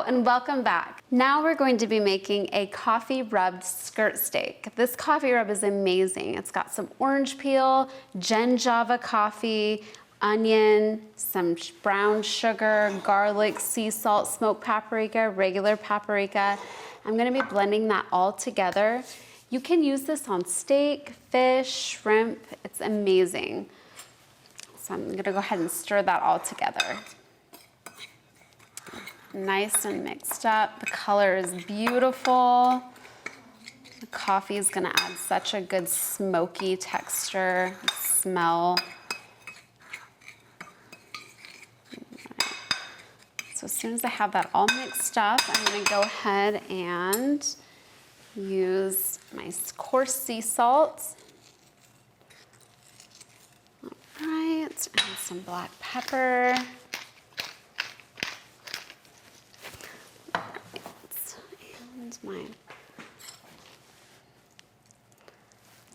and welcome back. Now we're going to be making a coffee rubbed skirt steak. This coffee rub is amazing. It's got some orange peel, Java coffee, onion, some brown sugar, garlic, sea salt, smoked paprika, regular paprika. I'm gonna be blending that all together. You can use this on steak, fish, shrimp. It's amazing. So I'm gonna go ahead and stir that all together. Nice and mixed up. The color is beautiful. The coffee is gonna add such a good smoky texture, smell. So as soon as I have that all mixed up, I'm gonna go ahead and use my coarse sea salt. All right, and some black pepper.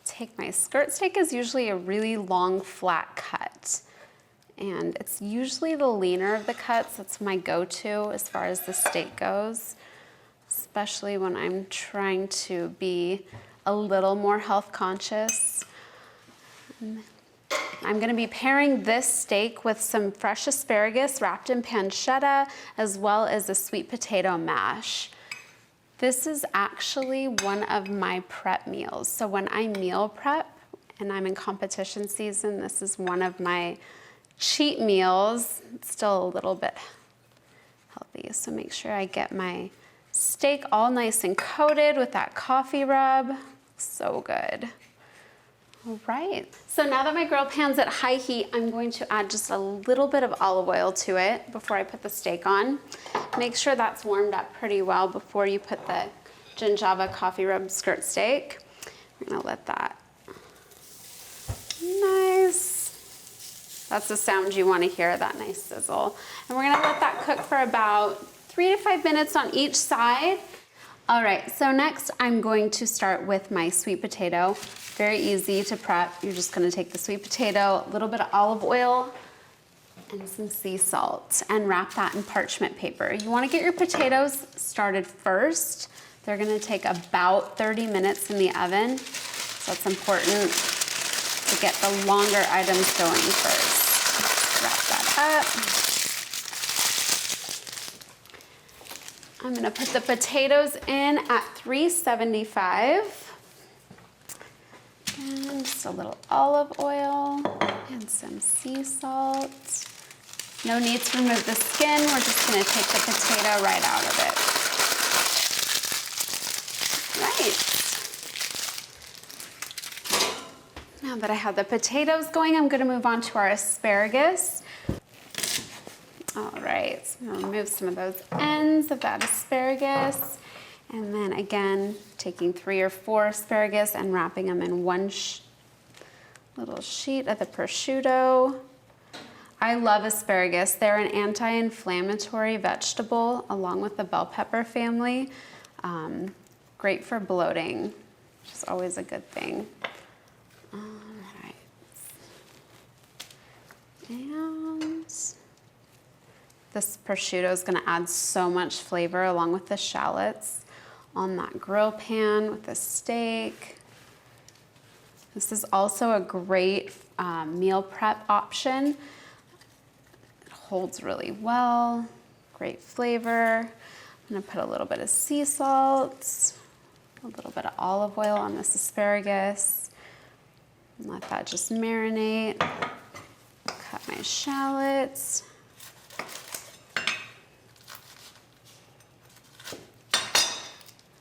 Take my skirt steak is usually a really long flat cut, and it's usually the leaner of the cuts. That's my go-to as far as the steak goes, especially when I'm trying to be a little more health conscious. I'm gonna be pairing this steak with some fresh asparagus wrapped in pancetta, as well as a sweet potato mash. This is actually one of my prep meals. So when I meal prep and I'm in competition season, this is one of my cheat meals. It's still a little bit healthy. So make sure I get my steak all nice and coated with that coffee rub. So good. All right, so now that my grill pan's at high heat, I'm going to add just a little bit of olive oil to it before I put the steak on. Make sure that's warmed up pretty well before you put the Java coffee rub skirt steak. I'm gonna let that, nice. That's the sound you wanna hear, that nice sizzle. And we're gonna let that cook for about 3 to 5 minutes on each side. All right, so next I'm going to start with my sweet potato. Very easy to prep. You're just gonna take the sweet potato, a little bit of olive oil, and some sea salt, and wrap that in parchment paper. You wanna get your potatoes started first. They're gonna take about 30 minutes in the oven, so it's important to get the longer items going first. Wrap that up. I'm gonna put the potatoes in at 375. And just a little olive oil and some sea salt. No need to remove the skin. We're just gonna take the potato right out of it. Right. Now that I have the potatoes going, I'm gonna move on to our asparagus. All right, so I'm gonna remove some of those ends of that asparagus. And then again, taking 3 or 4 asparagus and wrapping them in one little sheet of the prosciutto. I love asparagus. They're an anti-inflammatory vegetable along with the bell pepper family. Great for bloating, which is always a good thing. All right. And this prosciutto is gonna add so much flavor along with the shallots on that grill pan with the steak. This is also a great meal prep option. It holds really well, great flavor. I'm gonna put a little bit of sea salt, a little bit of olive oil on this asparagus, and let that just marinate. Cut my shallots.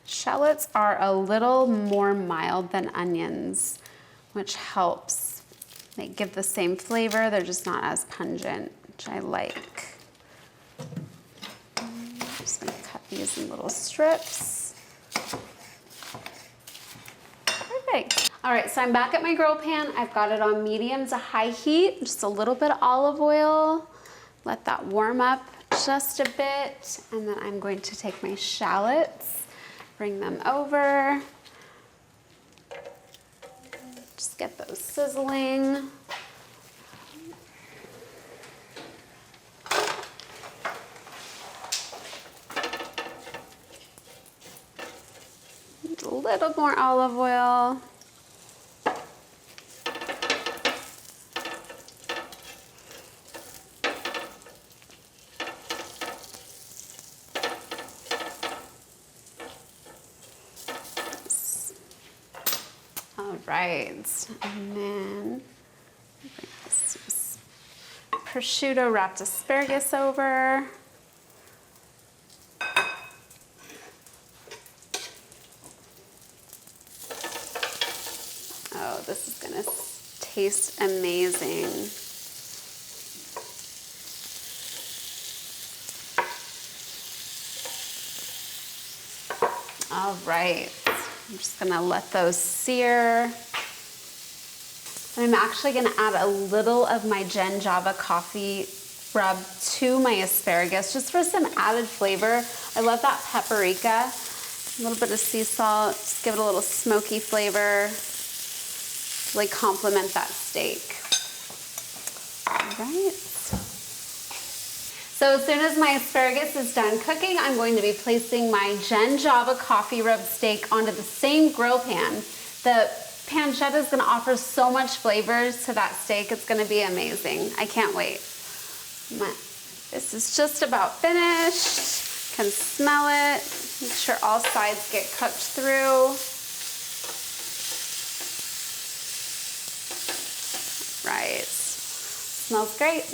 Shallots are a little more mild than onions, which helps. They give the same flavor, they're just not as pungent, which I like. I'm just gonna cut these in little strips. Perfect. All right, so I'm back at my grill pan. I've got it on medium to high heat, just a little bit of olive oil. Let that warm up just a bit, and then I'm going to take my shallots, bring them over. Just get those sizzling. little more olive oil. All right, and then bring this prosciutto wrapped asparagus over. Oh, this is gonna taste amazing. All right, I'm just gonna let those sear. And I'm actually gonna add a little of my Jen Java coffee rub to my asparagus just for some added flavor. I love that paprika, a little bit of sea salt, just give it a little smoky flavor, really complement that steak. All right. So as soon as my asparagus is done cooking, I'm going to be placing my Jen Java coffee rub steak onto the same grill pan. The pancetta is gonna offer so much flavors to that steak. It's gonna be amazing. I can't wait. This is just about finished. Can smell it. Make sure all sides get cooked through. Right. Smells great.